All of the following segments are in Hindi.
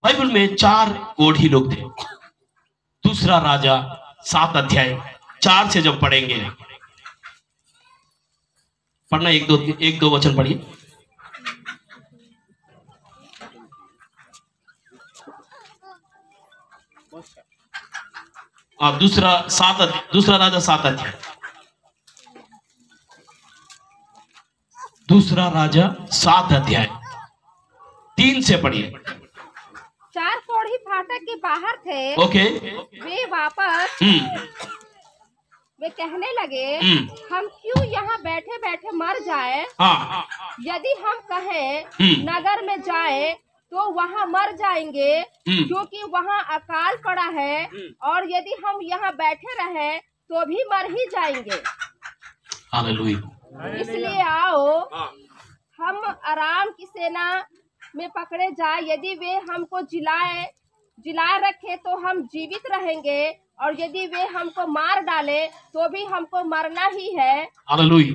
बाइबल में 4 कोढ़ी लोग थे। दूसरा राजा 7 अध्याय 4 से जब पढ़ेंगे, पढ़ना एक दो वचन पढ़िए। आप दूसरा राजा 7 अध्याय, दूसरा राजा 7 अध्याय 3 से पढ़िए। 4 कोढ़ी फाटक के बाहर थे। ओके। वे वापस वे कहने लगे, हम क्यों यहाँ बैठे बैठे मर जाएं? हाँ। यदि हम कहें नगर में जाएं तो वहाँ मर जाएंगे, क्योंकि वहाँ अकाल पड़ा है, और यदि हम यहाँ बैठे रहें तो भी मर ही जाएंगे। हालेलुया। इसलिए आओ हम आराम की सेना में पकड़े जाए। यदि वे हमको जिलाए रखे तो हम जीवित रहेंगे, और यदि वे हमको मार डाले तो भी हमको मरना ही है। हालेलुया।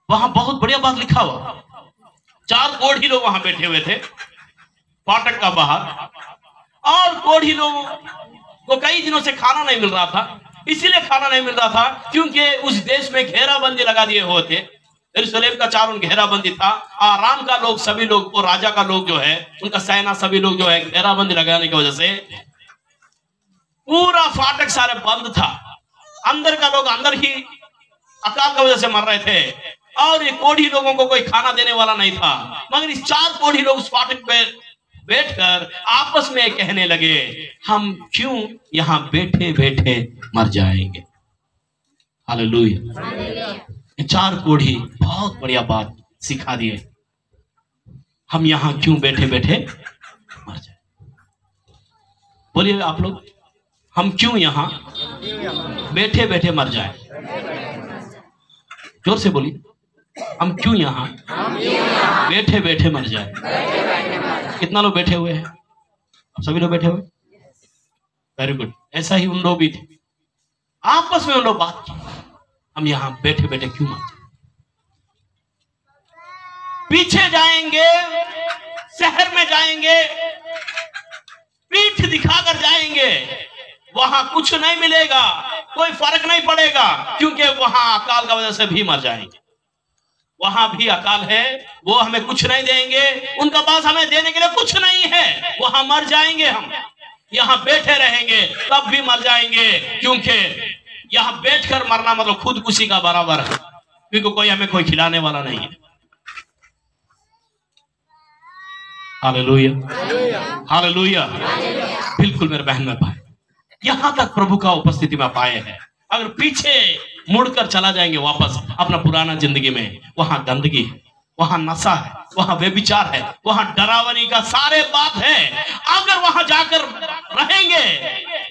वहां बहुत बढ़िया बात लिखा हुआ। 4 कोढ़ी लोग वहां बैठे हुए थे फाटक का बाहर, और कोढ़ी लोगों को कई दिनों से खाना नहीं मिल रहा था। इसीलिए खाना नहीं मिल रहा था क्योंकि उस देश में घेराबंदी लगा दिए हुए थे। यरूशलेम का चारों घेराबंदी था। आराम का लोग, सभी लोग, और राजा का लोग जो है, उनका सेना, सभी लोग जो है, घेराबंदी लगाने की वजह से पूरा फाटक सारे बंद था। अंदर का लोग अंदर ही अकाल की वजह से मर रहे थे, और ये कोढ़ी लोगों को कोई खाना देने वाला नहीं था। मगर इस 4 कोढ़ी लोग उस फाटक पे बैठकर आपस में कहने लगे, हम क्यों यहाँ बैठे बैठे मर जाएंगे। हालेलुया। 4 कोढ़ी बहुत बढ़िया बात सिखा दिए, हम यहाँ क्यों बैठे बैठे मर जाए। बोलिए आप लोग, हम क्यों यहाँ बैठे बैठे मर जाए। जोर से बोलिए, हम क्यों यहाँ बैठे बैठे मर जाए। कितना लोग बैठे हुए हैं? आप सभी लोग बैठे हुए? Very good. ऐसा ही उन लोग भी थे, आपस में उन लोग बात की, हम यहाँ बैठे बैठे क्यों मर जाए। पीछे जाएंगे, शहर में जाएंगे, पीठ दिखाकर जाएंगे, वहां कुछ नहीं मिलेगा, कोई फर्क नहीं पड़ेगा, क्योंकि वहां अकाल की वजह से भी मर जाएंगे। वहां भी अकाल है, वो हमें कुछ नहीं देंगे, उनका पास हमें देने के लिए कुछ नहीं है, वहां मर जाएंगे। हम यहाँ बैठे रहेंगे तब भी मर जाएंगे, क्योंकि यहाँ बैठकर मरना मतलब खुदकुशी का बराबर है, क्योंकि हमें कोई खिलाने वाला नहीं है। हालेलुया। हालेलुया। बिल्कुल मेरे बहन में भाई, यहां तक प्रभु का उपस्थिति में पाए हैं। अगर पीछे मुड़कर चला जाएंगे वापस अपना पुराना जिंदगी में, वहां गंदगी है, वहां नशा है, वहां व्यभिचार है, वहां डरावनी का सारे बात है। अगर वहां जाकर रहेंगे,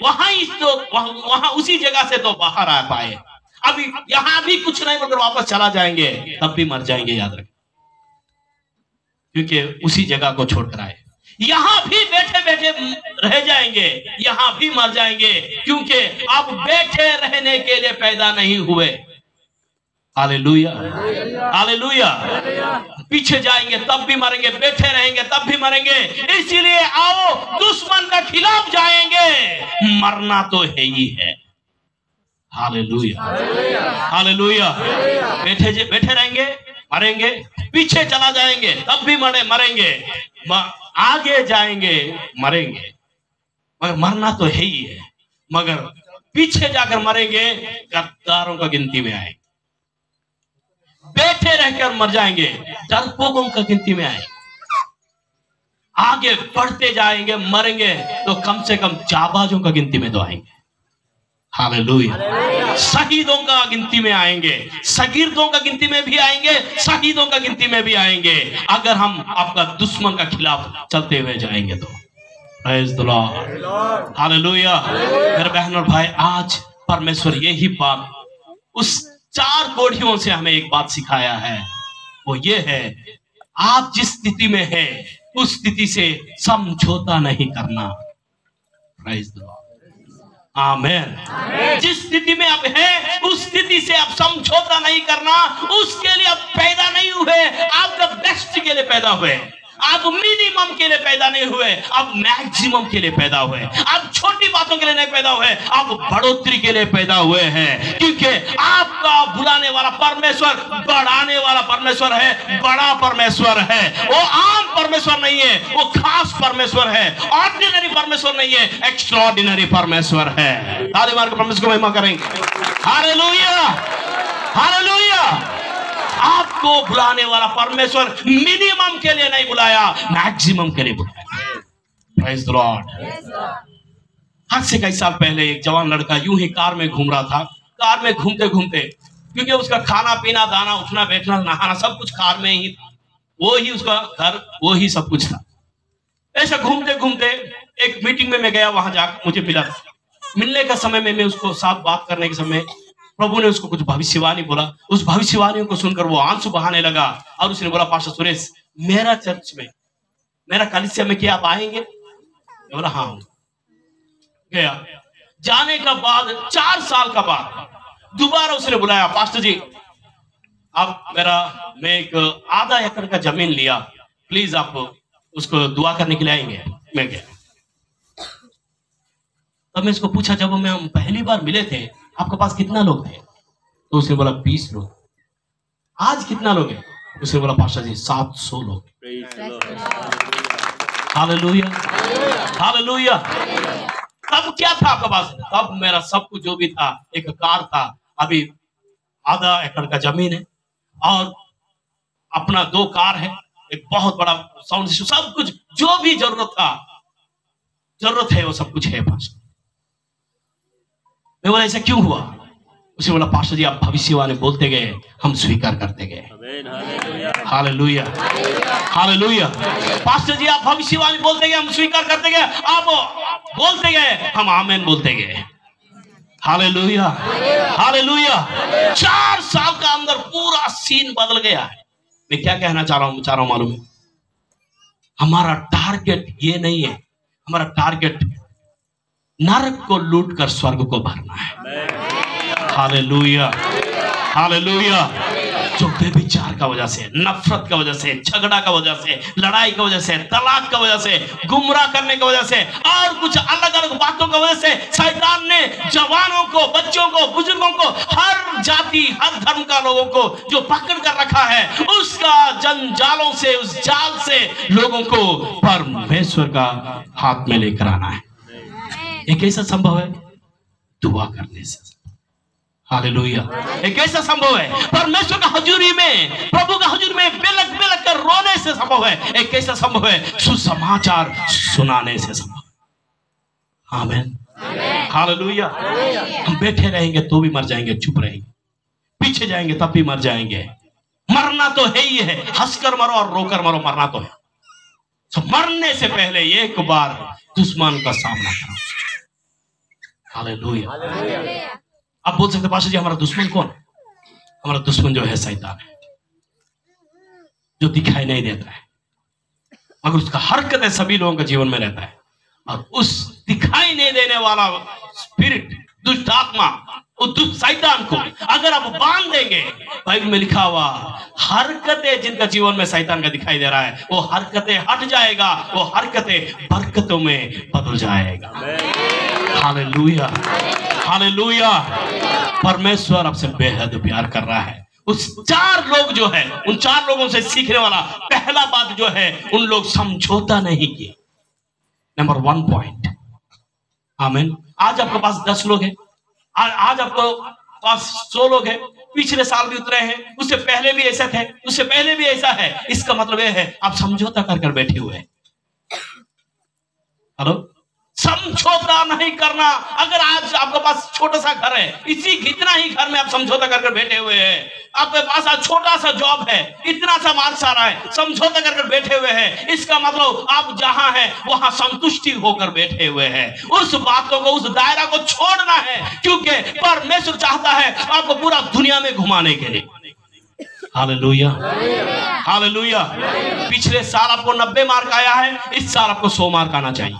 वहां उसी जगह से तो बाहर आ पाए। अभी यहां भी कुछ नहीं, मगर वापस चला जाएंगे तब भी मर जाएंगे, याद रखें, क्योंकि उसी जगह को छोड़कर आए। यहां भी बैठे बैठे रह जाएंगे, यहां भी मर जाएंगे, क्योंकि आप बैठे रहने के लिए पैदा नहीं हुए। हालेलुया। हालेलुया। पीछे जाएंगे तब भी मरेंगे, बैठे रहेंगे तब भी मरेंगे। इसीलिए आओ दुश्मन के खिलाफ जाएंगे, मरना तो है ही है। हालेलुया। हालेलुया। बैठे रहेंगे, मरेंगे, पीछे चला जाएंगे तब भी मरेंगे, आगे जाएंगे मरेंगे, मगर मरना तो है ही है। मगर पीछे जाकर मरेंगे, गद्दारों का गिनती में आएंगे। बैठे रहकर मर जाएंगे, डरपोकों का गिनती में आएंगे। आगे बढ़ते जाएंगे, मरेंगे तो कम से कम जाबाजों का गिनती में तो आएंगे। हालेलुया। शहीदों का गिनती में आएंगे, शगीर्दों का गिनती में भी आएंगे, शहीदों का गिनती में भी आएंगे, अगर हम आपका दुश्मन का खिलाफ चलते हुए जाएंगे तो। Praise the Lord. हालेलुया। मेरे बहन और भाई, आज परमेश्वर यही बात उस 4 कोढ़ियों से हमें एक बात सिखाया है, वो ये है, आप जिस स्थिति में है उस स्थिति से समझौता नहीं करना। Praise the Lord. आमेन। जिस स्थिति में आप हैं उस स्थिति से आप समझौता नहीं करना। उसके लिए आप पैदा नहीं हुए, आपका बेस्ट के लिए पैदा हुए, आप मिनिमम के लिए पैदा नहीं हुए, आप मैक्सिमम के लिए पैदा हुए। आप छोटी बातों के लिए नहीं पैदा हुए, आप बढ़ोतरी के लिए पैदा हुए हैं। क्योंकि आपका बुलाने वाला परमेश्वर बढ़ाने वाला परमेश्वर है, बड़ा परमेश्वर है। वो आम परमेश्वर नहीं है, वो खास परमेश्वर है। ऑर्डिनरी परमेश्वर नहीं है, एक्स्ट्राऑर्डिनरी परमेश्वर है। ताली मार के परमेश्वर को महिमा करेंगे। Hallelujah, hallelujah. आपको बुलाने वाला परमेश्वर मिनिमम के लिए नहीं बुलाया, मैक्सिमम के लिए बुलाया। Praise the Lord. आज से कई साल पहले एक जवान लड़का यूं ही कार में घूम रहा था। कार में घूमते घूमते, क्योंकि उसका खाना पीना दाना उठना बैठना नहाना सब कुछ कार में ही था, वो ही उसका घर, वो ही सब कुछ था। ऐसा घूमते घूमते एक मीटिंग में मैं गया, वहां जाकर मुझे मिला। मिलने का समय में मैं उसको साथ बात करने के समय प्रभु ने उसको कुछ भविष्यवाणी बोला। उस भविष्यवाणी को सुनकर वो आंसू बहाने लगा और उसने बोला, पास्टर सुरेश, मेरा चर्च में, मेरा कलीसिया में क्या आप आएंगे? मैं बोला हाँ। गया, जाने का बाद 4 साल का बाद दोबारा उसने बुलाया, पास्टर जी आप मैं एक आधा एकड़ का जमीन लिया, प्लीज आप उसको दुआ करने के लिए आएंगे? मैं गया। तब मैं इसको पूछा, जब हम पहली बार मिले थे आपके पास कितना लोग थे? तो उसने बोला 20 लोग। आज कितना लोग हैं? उसने बोला पास्टर जी 700 लोग। Hallelujah, hallelujah. तब क्या था आपके पास? तब मेरा सब कुछ जो भी था, एक कार था, अभी आधा एकड़ का जमीन है और अपना 2 कार है, एक बहुत बड़ा साउंड सिस्टम, सब कुछ जो भी जरूरत है वो सब कुछ है पास्टर। मैं बोला ऐसा क्यों हुआ? उसे बोला पास्टर जी आप भविष्यवाणी बोलते गए, हम स्वीकार करते गए। Hallelujah, hallelujah. पास्टर जी आप भविष्यवाणी बोलते गए, हम स्वीकार करते गए, आप बोलते गए, हम आमीन बोलते गए। Hallelujah, hallelujah. 4 साल का अंदर पूरा सीन बदल गया है। मैं क्या कहना चाह रहा हूं मालूम है? हमारा टारगेट ये नहीं है, हमारा टारगेट नरक को लूट कर स्वर्ग को भरना है। Hallelujah, hallelujah. जो बेविचार का वजह से, नफरत का वजह से, झगड़ा का वजह से, लड़ाई का वजह से, तलाक का वजह से, गुमराह करने की वजह से और कुछ अलग अलग बातों की वजह से शैतान ने जवानों को, बच्चों को, बुजुर्गों को, हर जाति हर धर्म का लोगों को जो पकड़ कर रखा है, उसका जंजालों से, उस जाल से लोगों को परमेश्वर का हाथ में लेकर आना है। ये कैसा संभव है? दुआ करने से। हालेलुया। ये कैसा संभव है? परमेश्वर का हजूरी में, प्रभु का हजूरी में बिलक बिलक कर रोने से संभव है। ये कैसा संभव है? सुसमाचार सुनाने से संभव। आमीन, हालेलुया। हम बैठे रहेंगे तो भी मर जाएंगे, चुप रहेंगे, पीछे जाएंगे तब भी मर जाएंगे। मरना तो है ही है, हंसकर मरो और रोकर मरो, मरना तो है। तो मरने से पहले एक बार दुश्मन का सामना करो। हालेलुया। आप बोल सकते पास्टर जी हमारा दुश्मन कौन? हमारा दुश्मन जो है शैतान है, जो दिखाई नहीं देता है मगर उसका हरकत है सभी लोगों के जीवन में रहता है। और उस दिखाई नहीं देने वाला स्पिरिट, दुष्ट आत्मा, उस दुष्ट शैतान को अगर आप बांध देंगे, बाइबल में लिखा हुआ हरकतें जिनका जीवन में शैतान का दिखाई दे रहा है, वो हरकतें हट जाएगा, वो हरकतें बरकतों में बदल जाएगा। Hallelujah, hallelujah. परमेश्वर आपसे बेहद प्यार कर रहा है। उस 4 लोग जो है, उन 4 लोगों से सीखने वाला पहला बात जो है, उन लोग समझौता नहीं किए। Number 1 point. आमीन। आज आपके पास 10 लोग हैं, आज आपको पास 100 लोग हैं, पिछले साल भी उतरे हैं, उससे पहले भी ऐसा थे, उससे पहले भी ऐसा है। इसका मतलब यह है आप समझौता कर बैठे हुए हैं। हेलो, समझौता नहीं करना। अगर आज आपके पास छोटा सा घर है, इसी इतना ही घर में आप समझौता कर बैठे हुए हैं, आपके पास आज छोटा सा जॉब है, इतना सा मार्क्स आ रहा है, समझौता कर बैठे हुए हैं, इसका मतलब आप जहां हैं वहां संतुष्टि होकर बैठे हुए हैं। उस बातों को, उस दायरा को छोड़ना है, क्योंकि परमेश्वर चाहता है आपको पूरा दुनिया में घुमाने के लिए। Hallelujah, hallelujah. पिछले साल आपको 90 मार्क आया है, इस साल आपको 100 मार्क आना चाहिए।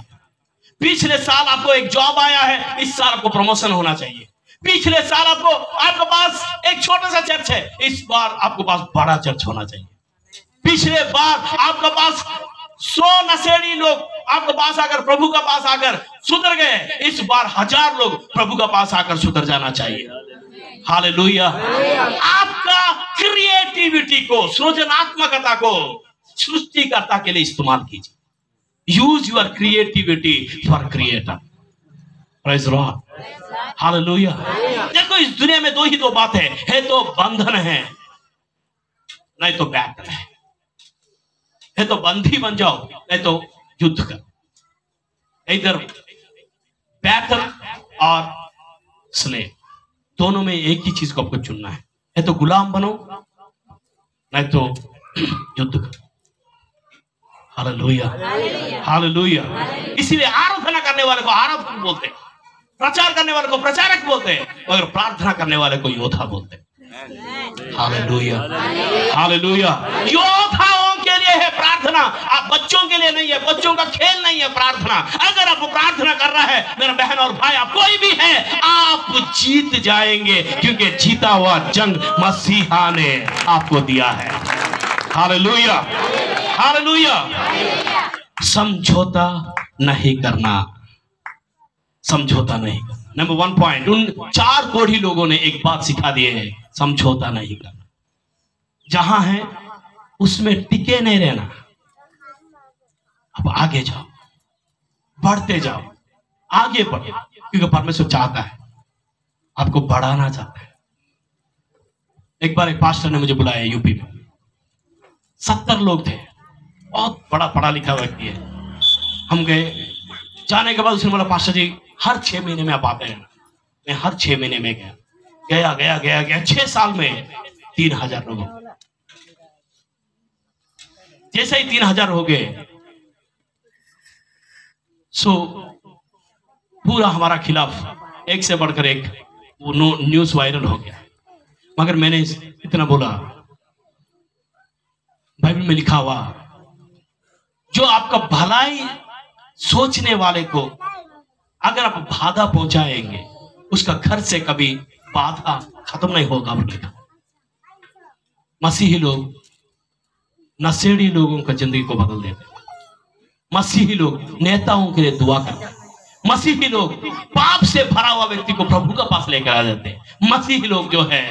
पिछले साल आपको एक जॉब आया है, इस साल आपको प्रमोशन होना चाहिए। पिछले साल आपके पास एक छोटा सा चर्च है, इस बार आपके पास बड़ा चर्च होना चाहिए। पिछले बार आपके पास 100 नशेड़ी लोग आपके पास आकर प्रभु के पास आकर सुधर गए, इस बार 1000 लोग प्रभु के पास आकर सुधर जाना चाहिए। हालेलुया। आपका क्रिएटिविटी को, सृजनात्मकता को सृष्टिकर्ता के लिए इस्तेमाल कीजिए। Use your creativity for creator. Praise Lord. Hallelujah. देखो इस दुनिया में दो बात है तो बंधन है, नहीं तो बैटल है तो बंदी बन जाओ, नहीं तो युद्ध कर। इधर बैटल और स्लेव, दोनों में एक ही चीज को आपको चुनना है तो गुलाम बनो, नहीं तो युद्ध करो। हालेलुया। हालेलुया। इसीलिए आराधना करने वाले को आराधक बोलते हैं, प्रचार करने वाले को प्रचारक बोलते हैं, मगर प्रार्थना करने वाले को योद्धा बोलते हैं। हालेलुया। हालेलुया। योद्धाओं के लिए है प्रार्थना, आप बच्चों के लिए नहीं है, बच्चों का खेल नहीं है प्रार्थना। अगर आप प्रार्थना कर रहा है मेरा बहन और भाई, आप कोई भी है, आप जीत जाएंगे, क्योंकि जीता हुआ जंग मसीहा ने आपको दिया है। हालेलुया। हालेलुया। समझौता नहीं करना, समझौता नहीं करना। नंबर 1 पॉइंट, उन 4 कोढ़ी लोगों ने एक बात सिखा दी है, समझौता नहीं करना। जहां है उसमें टिके नहीं रहना, अब आगे जाओ, बढ़ते जाओ, आगे बढ़ो, क्योंकि परमेश्वर चाहता है, आपको बढ़ाना चाहता है। एक बार एक पास्टर ने मुझे बुलाया यूपी में, 70 लोग थे, बहुत बड़ा पढ़ा लिखा व्यक्ति है। हम गए, जाने के बाद उसने बोला पास्टर जी हर 6 महीने में आप आते हैं। मैं हर 6 महीने में गया 6 साल में 3000 लोग। जैसे ही 3000 हो गए, सो पूरा हमारा खिलाफ एक से बढ़कर एक वो न्यूज वायरल हो गया। मगर मैंने इतना बोला, बाइबल में लिखा हुआ, जो आपका भलाई सोचने वाले को अगर आप बाधा पहुंचाएंगे, उसका घर से कभी बाधा खत्म नहीं होगा। मसीही लोग नशेड़ी लोगों का जिंदगी को बदल देते, मसीही लोग नेताओं के लिए दुआ करते, मसीही लोग पाप से भरा हुआ व्यक्ति को प्रभु के पास लेकर आ जाते हैं। मसीही लोग जो है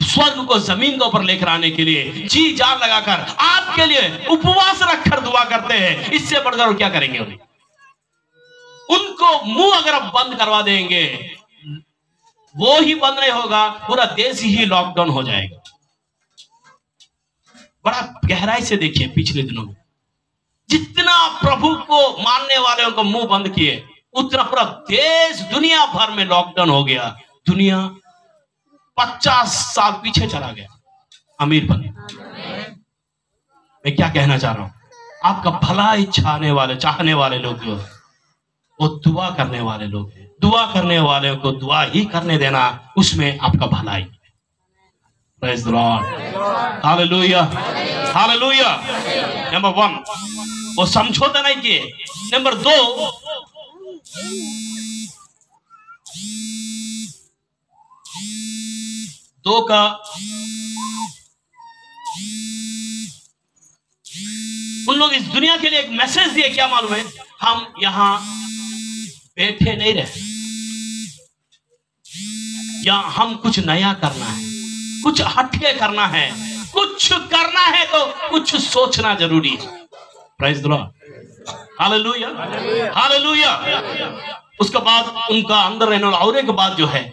स्वर्ग को जमीन के ऊपर लेकर आने के लिए जी जान लगाकर आपके लिए उपवास रखकर दुआ करते हैं। इससे बढ़कर वो क्या करेंगे? उनको मुंह अगर आप बंद करवा देंगे, वो ही बंद नहीं होगा, पूरा देश ही लॉकडाउन हो जाएगा। बड़ा गहराई से देखिए, पिछले दिनों में जितना प्रभु को मानने वालों को मुंह बंद किए, उतना पूरा देश दुनिया भर में लॉकडाउन हो गया। दुनिया 50 साल पीछे चला गया, अमीर बन। मैं क्या कहना चाह रहा हूं, आपका भलाई चाहने वाले लोग जो वो दुआ करने वाले लोग हैं। दुआ करने वाले को दुआ ही करने देना, उसमें आपका भलाई। Praise the Lord. Hallelujah. Hallelujah. Number 1, वो समझौता नहीं किए। नंबर 2, का उन लोग इस दुनिया के लिए एक मैसेज दिए, क्या मालूम है? हम यहां बैठे नहीं रहे, या हम कुछ नया करना है, कुछ हटके करना है, कुछ करना है तो कुछ सोचना जरूरी है। Praise the Lord. Hallelujah. Hallelujah. उसके बाद उनका अंदर रहने वाला और एक बात जो है,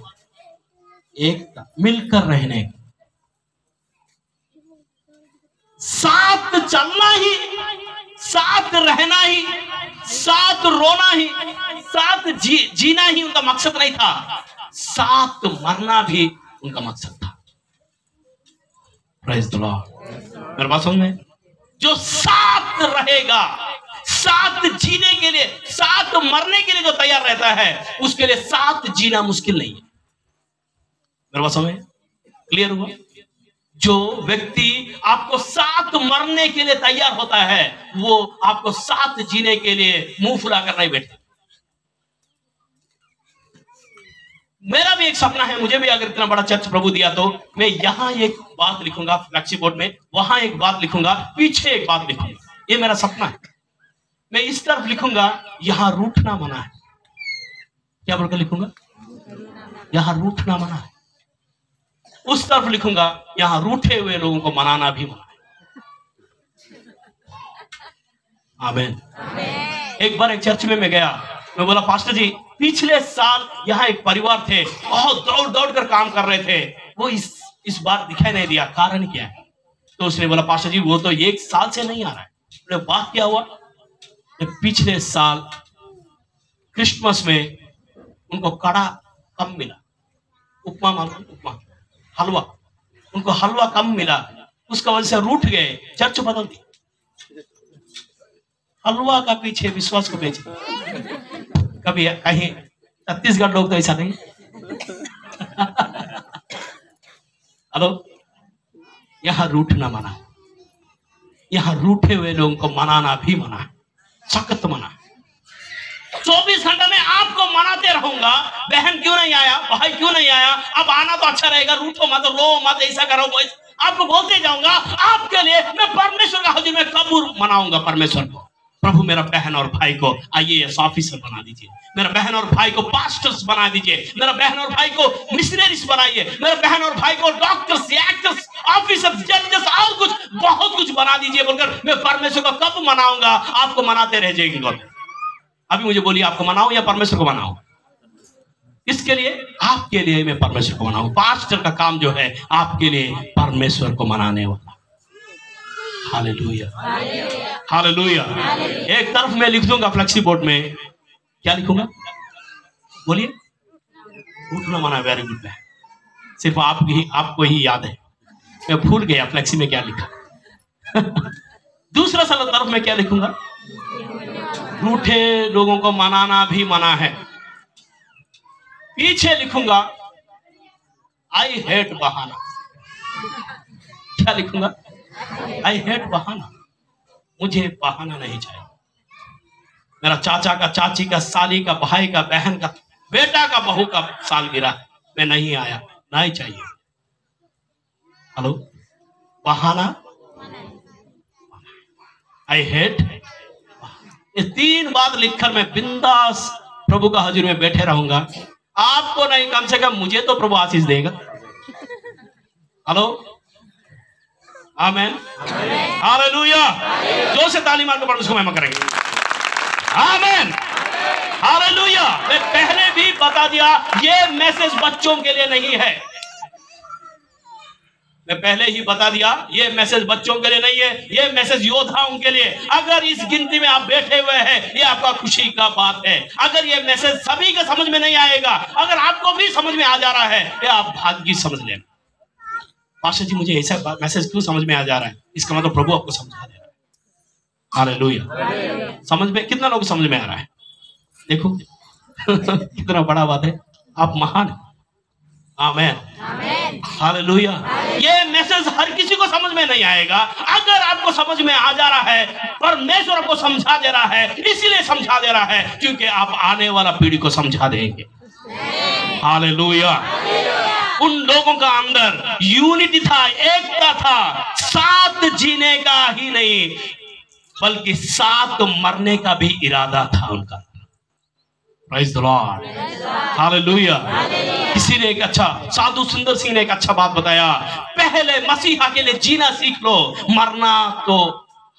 एक मिलकर रहने, साथ चलना ही, साथ रहना ही, साथ रोना ही, साथ जीना ही उनका मकसद नहीं था, साथ मरना भी उनका मकसद था। Praise the Lord. मेरे बात समझ में? जो साथ रहेगा, साथ जीने के लिए, साथ मरने के लिए जो तैयार रहता है, उसके लिए साथ जीना मुश्किल नहीं है। मेरे बात समझ में? क्लियर हुआ? जो व्यक्ति आपको साथ मरने के लिए तैयार होता है, वो आपको साथ जीने के लिए मुंह फुलाकर नहीं बैठे। मेरा भी एक सपना है, मुझे भी अगर इतना बड़ा चर्च प्रभु दिया तो मैं यहाँ एक बात लिखूंगा फ्लैक्सी बोर्ड में, वहां एक बात लिखूंगा, पीछे एक बात लिखूंगा। ये मेरा सपना है। मैं इस तरफ लिखूंगा यहाँ रूठना मना है। क्या बोलकर लिखूंगा? यहाँ रूठना मना है। उस तरफ लिखूंगा यहाँ रूठे हुए लोगों को मनाना भी मना है। आमीन। एक बार एक चर्च में मैं गया, मैं बोला पास्टर जी पिछले साल यहाँ एक परिवार थे, बहुत दौड़ दौड़ कर काम कर रहे थे, वो इस बार दिखाई नहीं दिया, कारण क्या है? तो उसने बोला पास्टर जी वो तो 1 साल से नहीं आ रहा है। बोले बात क्या हुआ? पिछले साल क्रिसमस में उनको कड़ा कम मिला, उपमा मालूम, उपमा हलवा, उनको हलवा कम मिला, उसका वजह से रूठ गए, चर्च बदल दी। हलवा का पीछे विश्वास को बेचे। कभी कहीं छत्तीसगढ़ लोग तो ऐसा नहीं। हेलो, यहां रूठना मना है, यहां रूठे हुए लोगों को मनाना भी मना है, सख्त मना है। 24 घंटे में आपको मनाते रहूंगा, बहन क्यों नहीं आया, भाई क्यों नहीं आया, अब आना तो अच्छा रहेगा, रूठो मत, रो मत, ऐसा करो, आपको बोलते जाऊंगा। आपके लिए मैं परमेश्वर का हुजूर में कब मनाऊंगा परमेश्वर को? प्रभु मेरा बहन और भाई को IAS ऑफिसर बना दीजिए, मेरा बहन और भाई को पास्टर्स बना दीजिए, मेरा बहन और भाई को मिशनरीज बनाइए, मेरा बहन और भाई को डॉक्टर्स, एक्टर्स, ऑफिसर्स, जजेस और कुछ बहुत कुछ बना दीजिए बोलकर मैं परमेश्वर को कब मनाऊंगा? आपको मनाते रह जाएंगे। अभी मुझे बोलिए आपको मनाऊं या परमेश्वर को मनाऊं? इसके लिए आपके लिए मैं परमेश्वर को मनाऊं। पास्टर का काम जो है आपके लिए परमेश्वर को मनाने वाला। Hallelujah, hallelujah. एक तरफ मैं लिख दूंगा फ्लेक्सी बोर्ड में, क्या लिखूंगा बोलिए? उठना मना। Very good. सिर्फ आपको ही याद है, मैं भूल गया फ्लेक्सी में क्या लिखा। दूसरा साल तरफ में क्या लिखूंगा? रूठे लोगों को मनाना भी मना है। पीछे लिखूंगा आई हेट बहाना। क्या लिखूंगा? आई हेट बहाना। मुझे बहाना नहीं चाहिए। मेरा चाचा का, चाची का, साली का, भाई का, बहन का, बेटा का, बहू का सालगिरह मैं नहीं आया, नहीं चाहिए। हेलो, बहाना, आई हेट। ये 3 बात लिखकर मैं बिंदास प्रभु का हजूर में बैठे रहूंगा। आपको नहीं, कम से कम मुझे तो प्रभु आशीष देगा। हेलो, आमेन, हालेलुया। जोर से ताली मारकर परमेश्वर को महिमा करेंगे। आमेन, हालेलुया। मैं पहले भी बता दिया ये मैसेज बच्चों के लिए नहीं है। मैं पहले ही बता दिया ये मैसेज बच्चों के लिए नहीं है, ये मैसेज योद्धाओं के लिए। अगर इस गिनती में आप बैठे हुए हैं ये आपका खुशी का बात है। अगर ये मैसेज सभी के समझ में नहीं आएगा, अगर आपको भी समझ में आ जा रहा है, ये आप भाग्य समझ लेना। पास्टर जी मुझे ऐसा मैसेज क्यों समझ में आ जा रहा है? इसका मतलब प्रभु आपको समझा दे रहा है। हालेलुया। समझ में कितना लोग समझ में आ रहा है? देखो कितना बड़ा बात है, आप महान। आमेन, हालेलुया। ये मैसेज हर किसी को समझ में नहीं आएगा। अगर आपको समझ में आ जा रहा है, परमेश्वर आपको समझा दे रहा है, इसीलिए समझा दे रहा है क्योंकि आप आने वाला पीढ़ी को समझा देंगे। हालेलुया। उन लोगों का अंदर यूनिटी था, एकता था, साथ जीने का ही नहीं बल्कि साथ मरने का भी इरादा था उनका। Praise the Lord, hallelujah. किसी ने एक अच्छा, साधु सुंदर सिंह ने एक अच्छा बात बताया, पहले मसीहा के लिए जीना सीख लो, मरना तो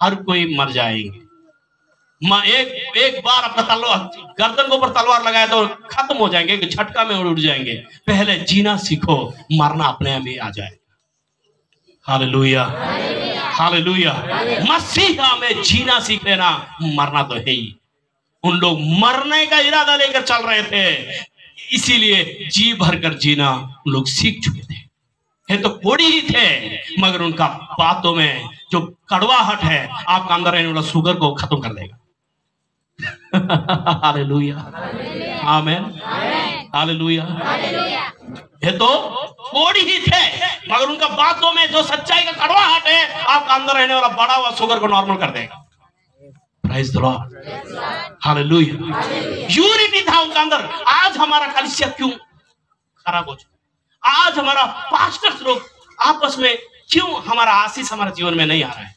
हर कोई मर जाएंगे। एक बार अपना तलवार गर्दन के ऊपर तलवार लगाया तो खत्म हो जाएंगे, झटका में उड़ जाएंगे। पहले जीना सीखो, मरना अपने में आ जाए। Hallelujah, hallelujah. मसीहा में जीना सीख लेना, मरना तो है ही। उन लोग मरने का इरादा लेकर चल रहे थे, इसीलिए जी भरकर जीना उन लोग सीख चुके थे। ये तो कोड़ी ही थे, मगर उनका बातों में जो कड़वाहट है आपका अंदर रहने वाला शुगर को खत्म कर देगा। हालेलुया, आमेन, हालेलुया। ये तो कोड़ी ही थे, मगर उनका बातों में जो सच्चाई का कड़वाहट है आपका अंदर रहने वाला बड़ा हुआ शुगर को नॉर्मल कर देगा। Praise the Lord, hallelujah. Unity था उनका अंदर। आज हमारा कलीसिया क्यों खराब हो चुका। आज हमारा पास्टर्स लोग आपस में क्यों हमारा आशीष हमारे जीवन में नहीं आ रहा है?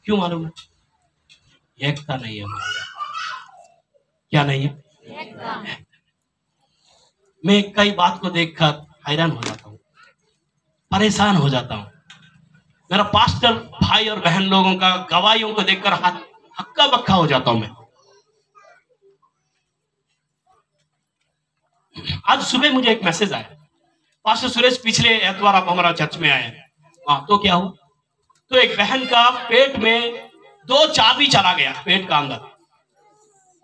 क्यों मालूम है? एकता नहीं है हमारे। क्या नहीं है? मैं कई बात को देखकर हैरान हो जाता हूं, परेशान हो जाता हूं। मेरा पास्टर भाई और बहन लोगों का गवाहियों को देखकर हक्का बक्का हो जाता हूं मैं। आज सुबह मुझे एक मैसेज आया, पास्टर सुरेश पिछले एतवार आप हमारा चर्च में आए। तो क्या हुआ? तो एक बहन का पेट में 2 चाबी चला गया पेट का अंदर।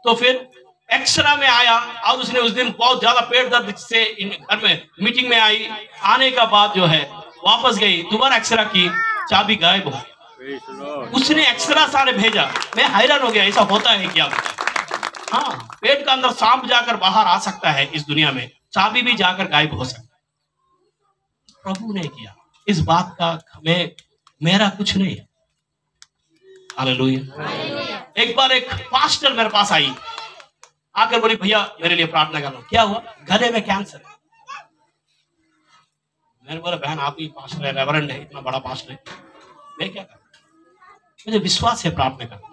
तो फिर एक्सरा में आया और उसने उस दिन बहुत ज्यादा पेट दर्द से घर में मीटिंग में आई। आने का बाद जो है वापस गई, दोबारा एक्सरा की, चाबी गायब हो गई। उसने एक्सरा सारे भेजा। मैं हैरान हो गया, ऐसा होता है क्या? हाँ, पेट का अंदर सांप जाकर बाहर आ सकता है इस दुनिया में, चाबी भी जाकर गायब हो सकता है। प्रभु ने किया। इस बात का हमें मेरा कुछ नहीं है। हालेलुया। एक बार एक पास्टर मेरे पास आई, आकर बोली भैया मेरे लिए प्रार्थना करना। क्या हुआ? गले में कैंसर। मैंने बोला बहन आप ही पास्टर है, रेवरेंड है, इतना बड़ा पास्टर है, मैं क्या करूं? मुझे विश्वास है प्रार्थना करना।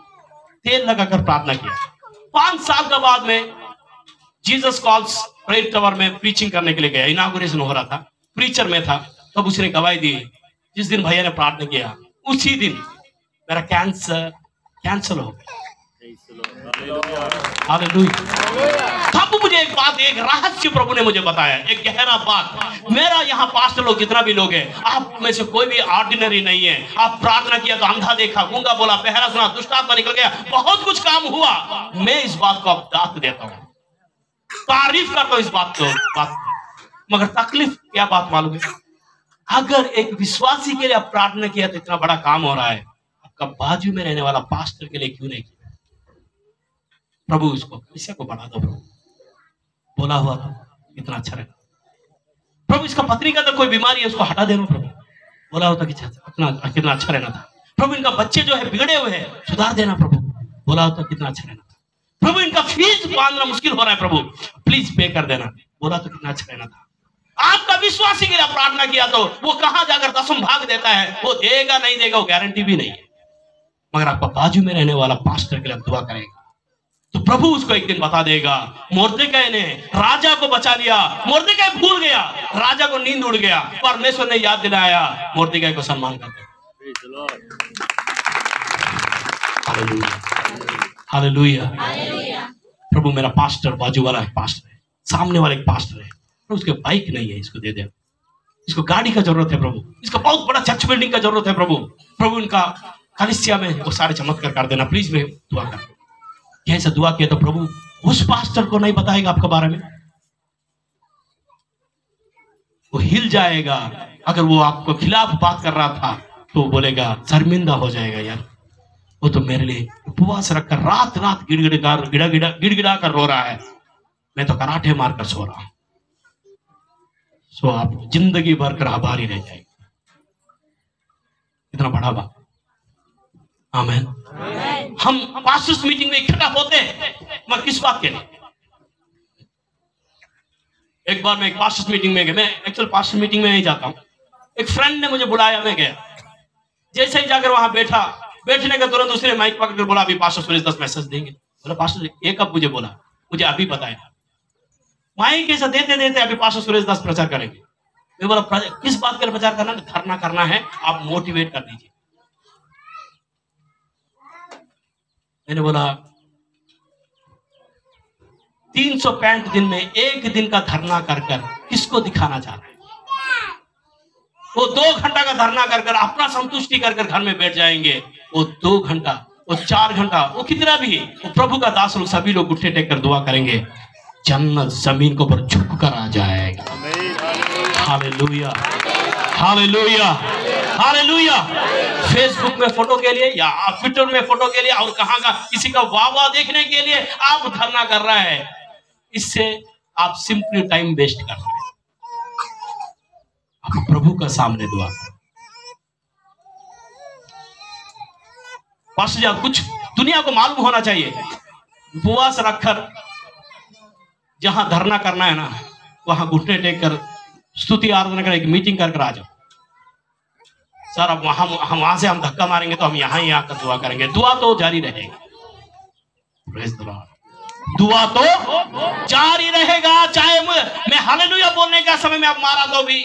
तेल लगाकर प्रार्थना किया। 5 साल के बाद में जीसस कॉल्स प्रेयर टावर में प्रीचिंग करने के लिए गया। इनॉग्रेशन हो रहा था, प्रीचर में था। तब उसने गवाही दी। जिस दिन भैया ने प्रार्थना किया उसी दिन मेरा कैंसर कैंसिल हो गया। हालेलुया। तब मुझे एक बात, एक रहस्य प्रभु ने मुझे बताया, एक गहरा बात। मेरा यहाँ पास्टर लोग जितना भी लोग हैं, आप में से कोई भी ऑर्डिनरी नहीं है। आप प्रार्थना किया तो अंधा देखा, गूंगा बोला, बहरा सुना, दुष्ट आत्मा निकल गया, बहुत कुछ काम हुआ। मैं इस बात को अब दात देता हूँ, तारीफ करता हूँ इस बात को। मगर तकलीफ क्या बात मालूम है? अगर एक विश्वासी के लिए आप प्रार्थना किया तो इतना बड़ा काम हो रहा है, आपका बाजू में रहने वाला पास्टर के लिए क्यों नहीं किया? प्रभु इसको किसी को बढ़ा दो। प्रभु बोला हुआ तो इतना अच्छा रहेगा। प्रभु इसका पत्नी का तो कोई बीमारी है, उसको हटा देना। प्रभु बोला होता कि कितना अच्छा रहना था। प्रभु इनका बच्चे जो है बिगड़े हुए हैं, सुधार देना। प्रभु बोला होता कितना अच्छा रहना था। प्रभु इनका फीस बांधना मुश्किल हो रहा है, प्रभु प्लीज पे कर देना। बोला तो कितना अच्छा रहना था। आपका विश्वासी के लिए प्रार्थना किया तो वो कहां जाकर 10वां भाग देता है, वो देगा नहीं देगा वो गारंटी भी नहीं है। मगर आपका बाजू में रहने वाला पास्टर के लिए दुआ करेगा तो प्रभु उसको एक दिन बता देगा। मोर्देकाई ने राजा को बचा लिया, मोर्देकाई भूल गया, राजा को नींद उड़ गया, परमेश्वर ने याद दिलाया, मोर्देकाई को सम्मान कर दिया। हालेलुया। प्रभु मेरा पास्टर बाजू वाला एक पास्टर है, सामने वाला एक पास्टर है, उसके बाइक नहीं है, इसको दे दे। इसको गाड़ी का जरूरत है प्रभु, इसको बहुत बड़ा चर्च बिल्डिंग का जरूरत है प्रभु। प्रभु इनका कलीसिया में वो सारे चमत्कार कर देना प्लीज। मैं दुआ कर कैसे दुआ किया तो प्रभु उस पास्टर को नहीं बताएगा आपके बारे में, वो हिल जाएगा। अगर वो आपको खिलाफ बात कर रहा था तो बोलेगा शर्मिंदा हो जाएगा यार, वो तो मेरे लिए उपवास रखकर रात रात गिड़गिड़ा कर रो रहा है, मैं तो कराटे मारकर सो रहा हूं। सो आप जिंदगी भर कर आभारी रह जाएंगे। इतना बड़ा बात। आमीन। हम पास्टर्स मीटिंग में इकट्ठा होते हैं, मैं किस बात के लिए? एक बार मैं एक पास्टर्स मीटिंग में गया, मैं एक्चुअल पास्टर मीटिंग में नहीं जाता हूं। एक फ्रेंड ने मुझे बुलाया, मैं गया। जैसे ही जाकर वहां बैठा, बैठने के तुरंत उसने माइक पकड़कर बोला अभी पास्टर सुरेश 10 मैसेज देंगे। बोला पास्टर ये कब मुझे बोला? मुझे अभी बताया। माइक कैसा देते देते अभी पास्टर सुरेश 10 प्रचार करेंगे। मैं बोला किस बात के लिए प्रचार करना? धरना करना है, आप मोटिवेट कर दीजिए। मैंने बोला 365 दिन में एक दिन का धरना कर किसको दिखाना चाह रहे हैं? वो 2 घंटा का धरना कर अपना संतुष्टि कर घर में बैठ जाएंगे। वो 2 घंटा, वो 4 घंटा, वो कितना भी, वो प्रभु का दास लोग सभी लोग उठे टेक कर दुआ करेंगे, जन्नत जमीन के ऊपर झुक कर आ जाएगा। Hallelujah, hallelujah, hallelujah. फेसबुक में फोटो के लिए या ट्विटर में फोटो के लिए और कहां का किसी का वाह देखने के लिए आप धरना कर रहा है, इससे आप सिंपली टाइम वेस्ट कर रहे हैं। आप प्रभु का सामने दुआ करें। पास्टर जी कुछ दुनिया को मालूम होना चाहिए, उपवास रखकर जहां धरना करना है ना, वहां घुटने टेक कर स्तुति आराधना कर, एक मीटिंग कर आ जाओ। सर अब हम वहां से हम धक्का मारेंगे तो हम यहाँ ही आकर दुआ करेंगे। दुआ तो जारी रहेगी। Praise the Lord. दुआ तो जारी रहेगा, चाहे मैं हालेलुया बोलने का समय में आप मारा तो भी,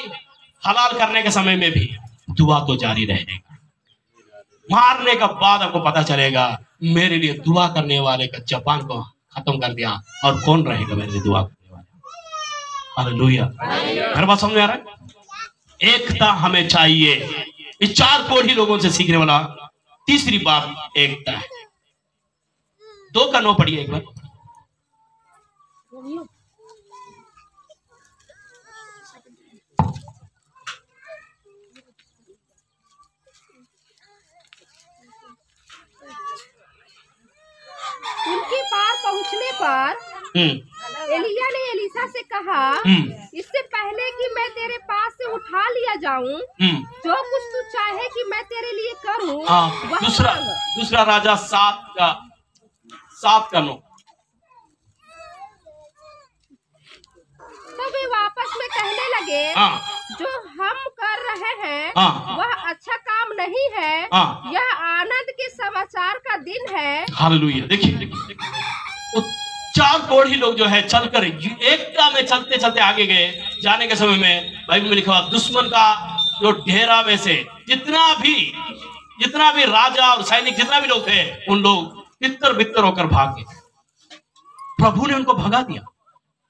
हलाल करने के समय में भी दुआ तो जारी रहेगा। मारने का बाद आपको पता चलेगा मेरे लिए दुआ करने वाले का जबान को खत्म कर दिया और कौन रहेगा मेरे लिए दुआ करने वाला। हालेलुया। मेरे बात समझ में आ रहा है? एकता हमें चाहिए। इस 4 कोढ़ी लोगों से सीखने वाला तीसरी बात एकता है। 2 का 9 पढ़िए एक बार। उनके पार पहुंचने पर एलिया ने एलीशा से कहा, इससे पहले कि मैं तेरे पास से उठा लिया जाऊं, जो कुछ तू चाहे कि मैं तेरे लिए करूं। दूसरा राजा 7 का 9। तो वे वापस में कहने लगे, जो हम कर रहे हैं वह अच्छा काम नहीं है, यह आनंद के समाचार का दिन है। हालेलुया। देखिए वो 4 कोढ़ी लोग जो है चलकर एकता में चलते चलते आगे गए। जाने के समय में बाइबल में लिखा हुआ दुश्मन का जो ढेरा में से जितना भी राजा और सैनिक जितना भी लोग थे, उन लोग तितर बितर होकर भाग गए। प्रभु ने उनको भगा दिया।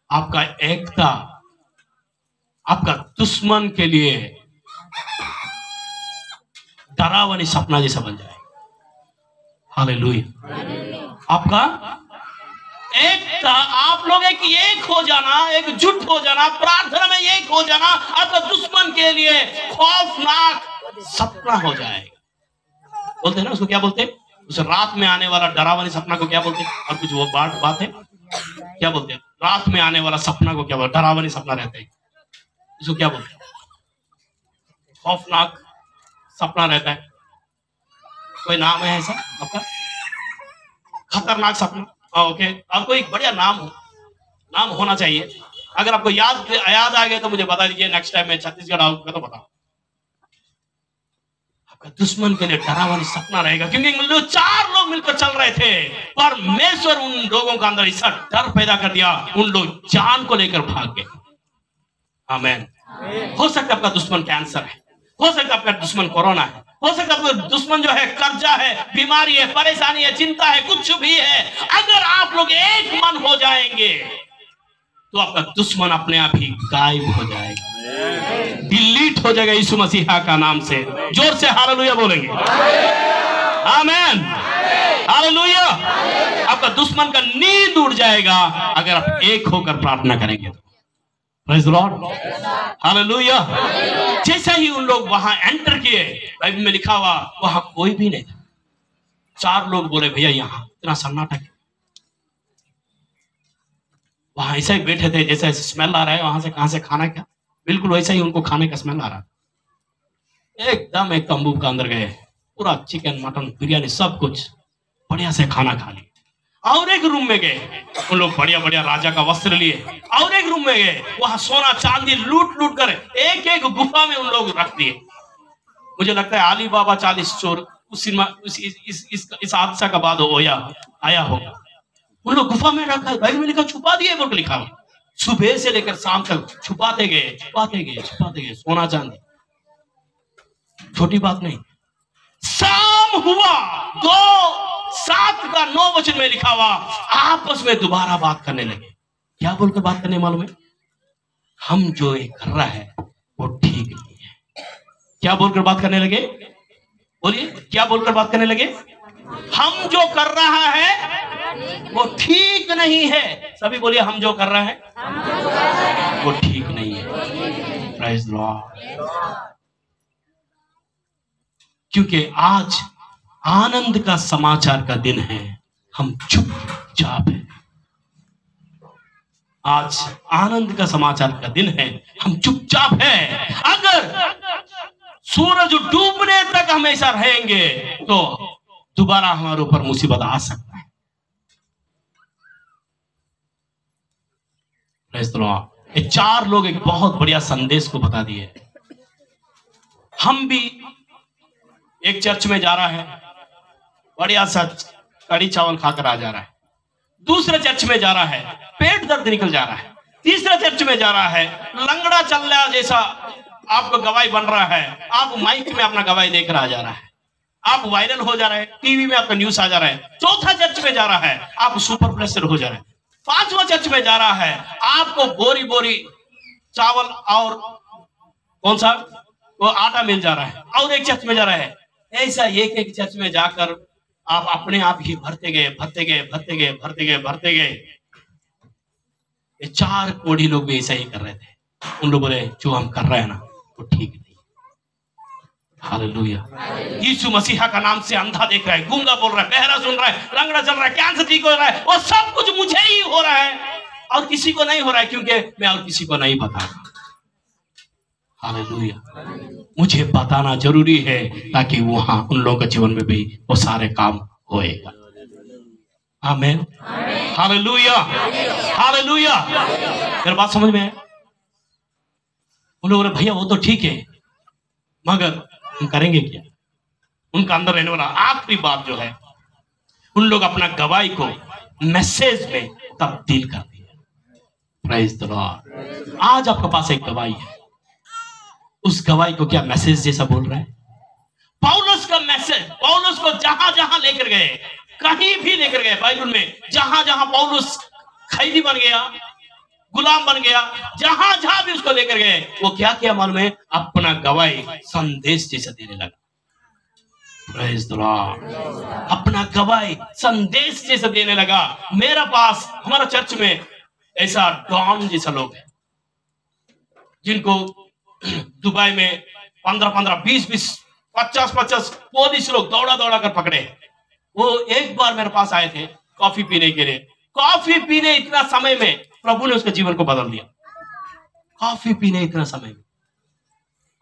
आपका एकता आपका दुश्मन के लिए डरावनी सपना जैसा बन जाए। हालेलुया। आपका एकता, आप लोग एक हो जाना, एकजुट हो जाना, प्रार्थना में एक हो जाना, आपका दुश्मन के लिए खौफनाक सपना हो जाएगा। बोलते हैं ना उसको, क्या बोलते हैं? उस रात में आने वाला डरावनी सपना को क्या बोलते हैं? और कुछ वो बात है, क्या बोलते हैं? रात में आने वाला सपना को क्या बोलते? डरावनी सपना रहता है, इसको क्या बोलते हैं? खौफनाक सपना रहता है। कोई नाम है ऐसा आपका? खतरनाक सपना। ओके, आपको एक बढ़िया नाम होना चाहिए। अगर आपको याद आ गया तो मुझे बता दीजिए, नेक्स्ट टाइम मैं छत्तीसगढ़ आऊंगा तो बताओ। आपका दुश्मन के लिए डरावनी सपना रहेगा, क्योंकि 4 लोग मिलकर चल रहे थे। परमेश्वर उन लोगों का अंदर ऐसा डर पैदा कर दिया, उन लोग जान को लेकर भाग गए। आमीन। हो सकता है आपका दुश्मन कैंसर है, हो सकता है आपका दुश्मन कोरोना है, हो सकता है आपका दुश्मन जो है कर्जा है, बीमारी है, परेशानी है, चिंता है, कुछ भी है। अगर आप लोग एक मन हो जाएंगे तो आपका दुश्मन अपने आप ही गायब हो जाएगा, डिलीट हो जाएगा यीशु मसीहा का नाम से। जोर से हालेलुया बोलेंगे। आमीन। हालेलुया। आपका दुश्मन का नींद उड़ जाएगा अगर आप एक होकर प्रार्थना करेंगे तो। Praise the Lord. हालेलुया। जैसा ही उन लोग वहां एंटर किए, बाइबल में लिखा हुआ वहां कोई भी नहीं था। 4 लोग बोले, भैया यहाँ इतना सन्नाटा क्यों? वहां ऐसा ही बैठे थे जैसे स्मेल आ रहा है वहां से, कहां से खाना क्या, बिल्कुल वैसा ही उनको खाने का स्मेल आ रहा। एकदम एक तंबू के अंदर गए, पूरा चिकन मटन बिरयानी सब कुछ बढ़िया से खाना खा लिया। और एक रूम में गए, उन लोग बढ़िया बढ़िया राजा का वस्त्र लिए। और एक रूम में गए, वहां सोना चांदी लूट लूट कर एक एक गुफा में उन लोग रख दिए। मुझे लगता है अली बाबा 40 चोर इस हादसा का बाद आया होगा। उन लोग गुफा में रखा, बाइबल में लिखा छुपा दिए बोल के लिखा हो। सुबह से लेकर शाम तक छुपाते गए सोना चांदी। छोटी बात नहीं। शाम हुआ, 7 का 9 वचन में लिखा हुआ, आपस में दोबारा बात करने लगे। क्या बोलकर बात करने मालूम है? हम जो ये कर रहा है वो ठीक नहीं है। क्या बोलकर बात करने लगे? बोलिए, क्या बोलकर बात करने लगे? हम जो कर रहा है वो ठीक नहीं है। सभी बोलिए, हम जो कर रहा है वो ठीक नहीं है। Praise the Lord. क्योंकि आज आनंद का समाचार का दिन है, हम चुपचाप हैं। आज आनंद का समाचार का दिन है, हम चुपचाप हैं। अगर सूरज डूबने तक हम ऐसा रहेंगे तो दोबारा हमारे ऊपर मुसीबत आ सकता है। Praise the Lord. ये 4 लोग एक बहुत बढ़िया संदेश को बता दिए। हम भी एक चर्च में जा रहा है, बढ़िया सा कड़ी चावल खाकर आ जा रहा है। दूसरे चर्च में जा रहा है, पेट दर्द निकल जा रहा है। तीसरे चर्च में जा रहा है, लंगड़ा चल रहा जैसा आपको गवाही बन रहा है। आप माइक में अपना गवाही देकर आ जा रहा है, आप वायरल हो जा रहे हैं, टीवी में आपका न्यूज आ जा रहा है। चौथा चर्च में जा रहा है, आप सुपर प्लेसर हो जा रहे हैं। 5वां चर्च में जा रहा है, आपको बोरी बोरी चावल और कौन सा वो आटा मिल जा रहा है। और एक चर्च में जा रहा है, ऐसा एक एक चर्च में जाकर आप अपने आप ही भरते गए, भरते गए, भरते गए, भरते गए, भरते गए। ये 4 कोढ़ी लोग भी ऐसा ही कर रहे थे। उन लोग बोले जो हम कर रहे हैं ना वो ठीक नहीं। हालेलुया। यीशु मसीहा का नाम से अंधा देख रहा है, गूंगा बोल रहा है, बहरा सुन रहा है, लंगड़ा चल रहा है, कैंसर ठीक हो रहा है, वो सब कुछ मुझे ही हो रहा है और किसी को नहीं हो रहा है, क्योंकि मैं और किसी को नहीं बता रहा। हालेलुया। मुझे बताना जरूरी है ताकि वहां उन लोगों के जीवन में भी वो सारे काम होएगा। आमीन। हालेलुया। हालेलुया। मेरी बात समझ में है? उन लोगों ने भैया वो तो ठीक है, मगर हम करेंगे क्या? उनका अंदर रहने वाला आखिरी बात जो है, उन लोग अपना गवाही को मैसेज में तब्दील कर दिया। Praise the Lord. आज आपके पास एक गवाही है, उस गवाही को क्या मैसेज जैसा बोल रहा है? पौलुस का मैसेज, पौलुस को जहां जहां लेकर गए, कहीं भी लेकर गए बाइबल में, जहां जहां पौलुस खैदी बन गया, गुलाम बन गया, जहां जहां भी उसको लेकर गए, वो क्या किया मालूम है? अपना गवाही संदेश जैसा देने लगा। Praise the Lord. अपना गवाही संदेश जैसा देने लगा। मेरा पास हमारा चर्च में ऐसा डॉन जैसा लोग है, जिनको दुबई में 15-15, 20-20, 50-50 पुलिस लोग दौड़ा दौड़ा कर पकड़े। वो एक बार मेरे पास आए थे कॉफी पीने के लिए। कॉफी पीने इतना समय में प्रभु ने उसके जीवन को बदल दिया। कॉफी पीने इतना समय में,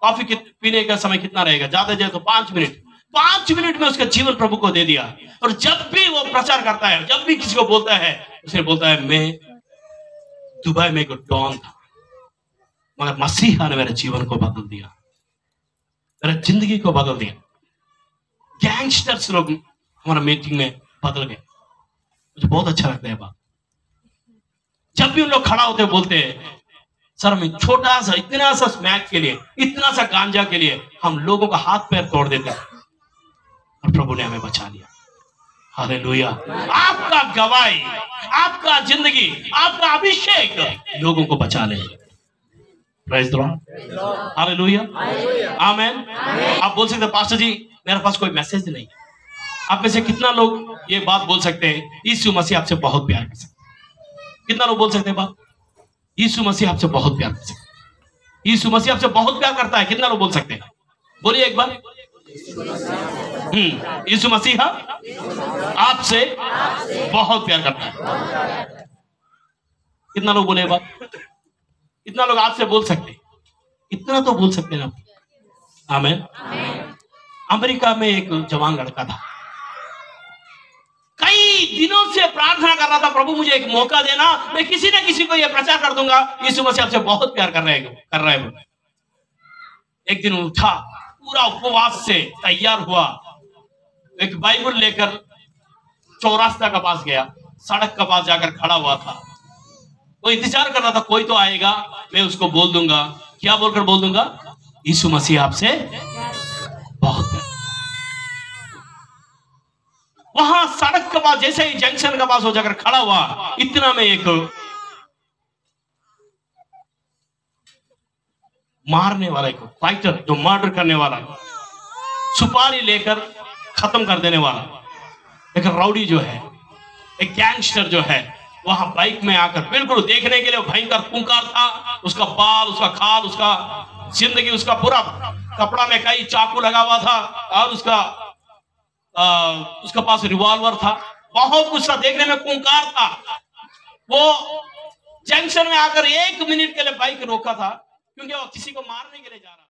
कॉफी पीने का समय कितना रहेगा? ज्यादा ज्यादा तो 5 मिनट। 5 मिनट में उसका जीवन प्रभु को दे दिया। और जब भी वो प्रचार करता है, जब भी किसी को बोलता है, उसे बोलता है मैं दुबई में एक डॉन था, मगर मसीहा ने मेरे जीवन को बदल दिया, मेरे जिंदगी को बदल दिया। गैंगस्टर्स लोग हमारा मीटिंग में बदल गए। मुझे बहुत अच्छा लगता है बात। जब भी उन लोग खड़ा होते बोलते हैं, सर मैं छोटा सा इतना सा स्मैक के लिए, इतना सा गांजा के लिए हम लोगों का हाथ पैर तोड़ देते हैं, और प्रभु ने हमें बचा लिया। हालेलुया। आपका गवाही, आपका जिंदगी, आपका अभिषेक लोगों को बचा ले। Praise the Lord. हालेलुया। आमीन। आप बोल सकते हैं पास्टर जी मेरे पास कोई मैसेज नहीं। आप में से कितना लोग ये बात बोल सकते हैं, यीशु मसीह आपसे बहुत प्यार कर सकते? कितना लोग बोल सकते हैं बात, यीशु मसीह आपसे बहुत प्यार कर सकते? यीशु मसीह आपसे बहुत प्यार करता है। कितना लोग बोल सकते हैं? बोलिए एक बार। यीशु मसीह आपसे बहुत प्यार करता है। कितना लोग बोले बात? कितना लोग आपसे बोल सकते? इतना तो बोल सकते हैं ना। आमीन। अमेरिका में एक जवान लड़का था, कई दिनों से प्रार्थना कर रहा था, प्रभु मुझे एक मौका देना, मैं किसी न किसी को यह प्रचार कर दूंगा, यीशु मसीह आपसे बहुत प्यार कर रहे हैं। एक दिन उठा, पूरा उपवास से तैयार हुआ, एक बाइबल लेकर चौरास्ता के पास गया, सड़क के पास जाकर खड़ा हुआ था। वो इंतजार कर रहा था कोई तो आएगा, मैं उसको बोल दूंगा। क्या बोलकर बोल दूंगा? यीशु मसीह आपसे बहुत प्यार। वहां सड़क के पास, जैसे ही जंक्शन के पास हो जाकर खड़ा हुआ, इतना में एक मारने वाला, एक फाइटर जो मर्डर करने वाला, सुपारी लेकर खत्म कर देने वाला एक राउडी जो है, एक गैंगस्टर जो है, वहां बाइक में आकर बिल्कुल देखने के लिए भयंकर खूंखार था। उसका बाल, उसका खाल, उसका जिंदगी, उसका पूरा कपड़ा में कई चाकू लगा हुआ था, और उसका पास रिवॉल्वर था, बहुत कुछ था, देखने में खूंखार था। वो जंक्शन में आकर 1 मिनट के लिए बाइक रोका था, क्योंकि वो किसी को मारने के लिए जा रहा था।